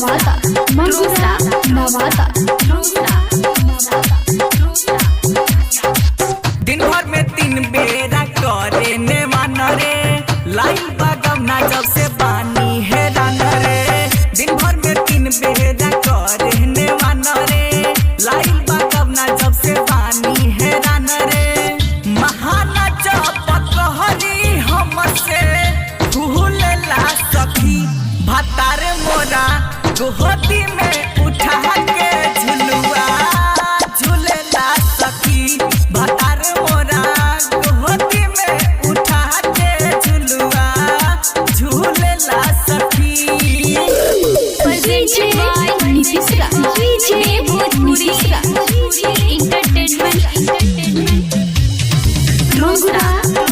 नवादा मंगूरा नवादा दिन भर में 3 बेरा करे ने मान रे लाइन बागवना जब से बानी है रान रे। दिन भर में 3 बेरा करे ने मान रे लाइन बागवना जब से बानी है रान रे। महाना जब कहरी हमसे भूलेला सखी भातार मोरा गोहती में उठा के झुलुआ झूलेला सखी भातार मोरा गोहती में उठा के झुलुआ झूलेला सखी।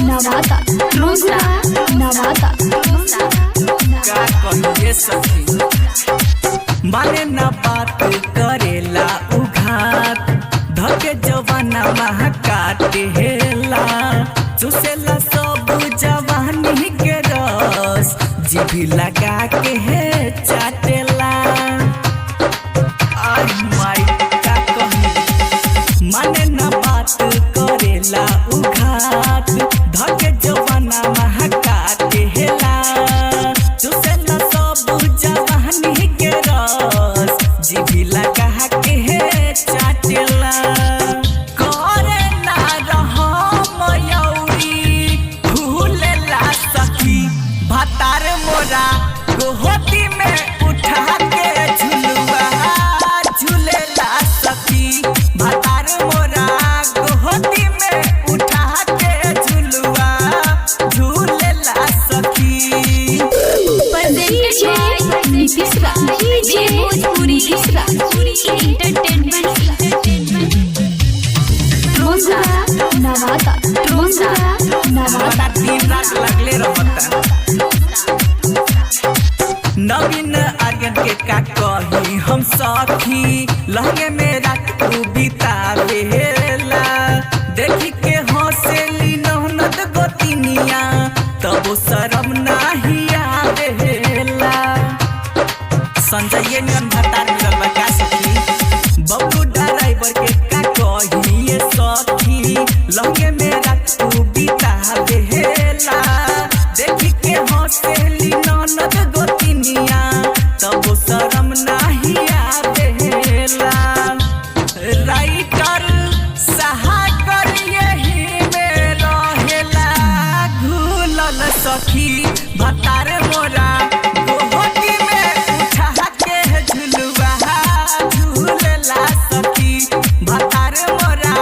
नवादा नवादा का कहिए सखी माने न बात करेला उघात धके जवाना महा काटेला चुसेला सब जवानी के रस जीभी लगा के है चाटेला। आई माई का कही माने न बात करेला उघात धके जवाना महा काटेला चुसेला सब जवानी के रस जीभी लगा के है चाटेला। करे ना रहम यौरी भूलेला सखी भातार मोरा गोहती में उठा के झुलुआ झूलेला सखी भातार मोरा गोहती में उठा के झुलुआ झूलेला सखी। नवादा दिन रात लगले रहता। नवीन आर्यन के का कही हम सखी लहंगे में रात बितावेला देखी के हंसेली ननद गोतिनिया तब शरम नाही आवेला। संजय नियन भतार मिलल बा का सखी बबलू ड्राइवर के का कही ये सखी लहंगे में रात बितावेला देखी के हंसेली ननद गोतिनिया तब शरम नाही आवेला। राइटर सहाकर यही में रहेला घुलल सखी भातार मोरा गोहती में उठा के झुलुआ झूलेला सखी भातार मोरा